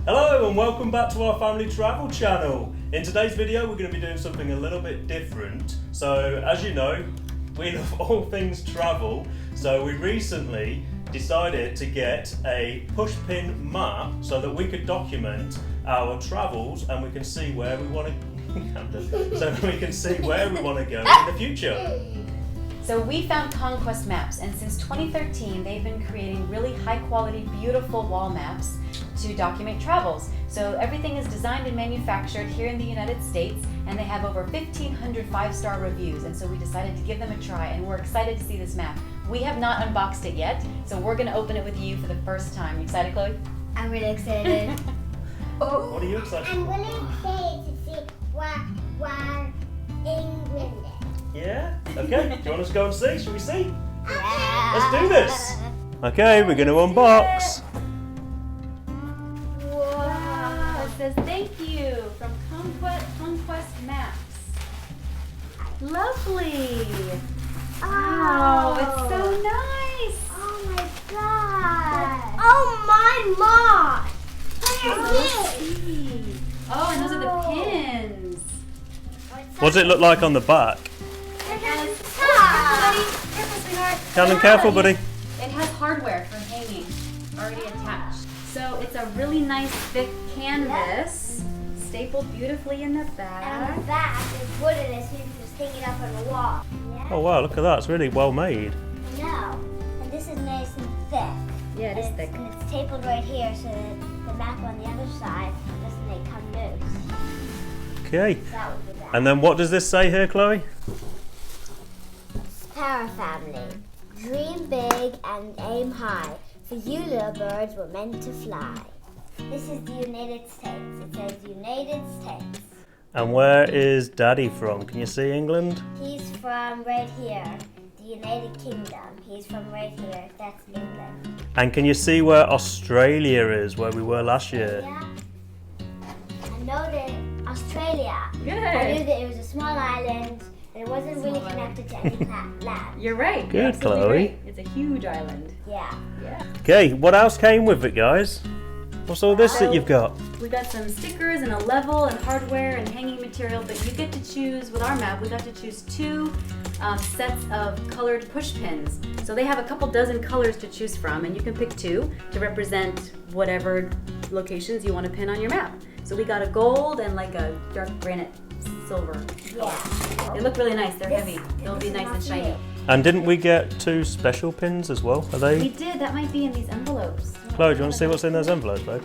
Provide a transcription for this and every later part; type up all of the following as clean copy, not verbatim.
Hello and welcome back to our family travel channel. In today's video we're going to be doing something a little bit different. So as you know, we love all things travel, so we recently decided to get a pushpin map so that we could document our travels and we can see where we want to so we can see where we want to go in the future. So we found Conquest Maps, and since 2013 they've been creating really high quality, beautiful wall maps to document travels. So everything is designed and manufactured here in the United States, and they have over 1,500 5-star reviews, and so we decided to give them a try, and we're excited to see this map. We have not unboxed it yet, so we're going to open it with you for the first time. You excited, Chloe? I'm really excited. What are you excited I'm for? really excited to see where England is. Yeah? Okay, do you want us to go and see? Shall we see? Yeah. Let's do this! Okay, we're going to unbox. Wow, it says thank you from Conquest Maps. Lovely! Wow, it's so nice! Oh my god! Oh my mom! Oh, and those are the pins. What does it look like on the back? Careful, sweetheart. Camden, careful, buddy. It has hardware for hanging already attached. So it's a really nice thick canvas, stapled beautifully in the And on back. the back is wooden, so you can just hang it up on the wall. Yeah? Oh wow, look at that, it's really well made. No. And this is nice and thick. Yeah, it is And thick. And it's stapled right here so that the map on the other side doesn't come loose. Okay, That would be that. and then what does this say here, Chloe? Sparrow family. Dream big and aim high. For you little birds were meant to fly. This is the United States. It says United States. And where is Daddy from? Can you see England? He's from right here, the United Kingdom. He's from right here. That's England. And can you see where Australia is, where we were last year? Yeah. I know that Australia. Good. I knew that it was a small island and it wasn't really connected to any land. You're right. Good, You're absolutely Chloe. right. It's a huge island. Yeah. Yeah. Okay, what else came with it, guys? What's all this that you've got? We got some stickers and a level and hardware and hanging material, but you get to choose, with our map, we got to choose two sets of colored push pins. So they have a couple dozen colors to choose from, and you can pick two to represent whatever locations you want to pin on your map. So we got a gold and like a dark granite silver. Yeah. They look really nice, they're heavy. They'll be This is nice and not shiny. me. And didn't we get two special pins as well? Are We they? did, that might be in these envelopes. Chloe, do you want to see what's in those envelopes, babe?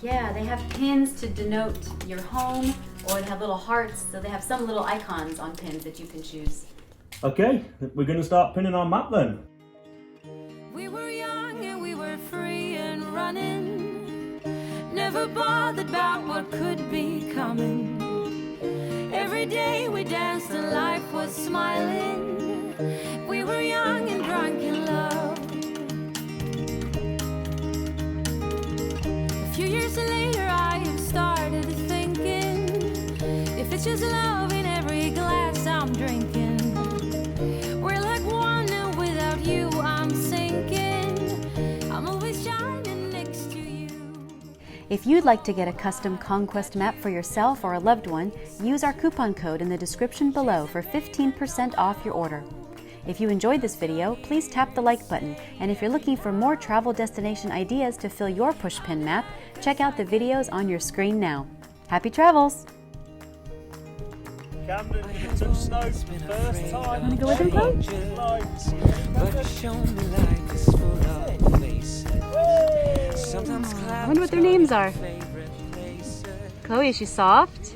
Yeah, they have pins to denote your home, or they have little hearts, so they have some little icons on pins that you can choose. Okay, we're going to start pinning our map then. We were young and we were free and running, never bothered about what could be coming. Every day we danced and life was smiling. We were young and drunk in love. A few years later I have started thinking, if it's just love in every glass I'm drinking, we're like one and without you I'm sinking. I'm always shining next to you. If you'd like to get a custom Conquest map for yourself or a loved one, use our coupon code in the description below for 15% off your order. If you enjoyed this video, please tap the like button, and if you're looking for more travel destination ideas to fill your pushpin map, check out the videos on your screen now. Happy travels! Camden, you took snow first time. Wanna go with him, Chloe? But show me life is full of faces. Sometimes I wonder what their names are. Chloe, is she soft?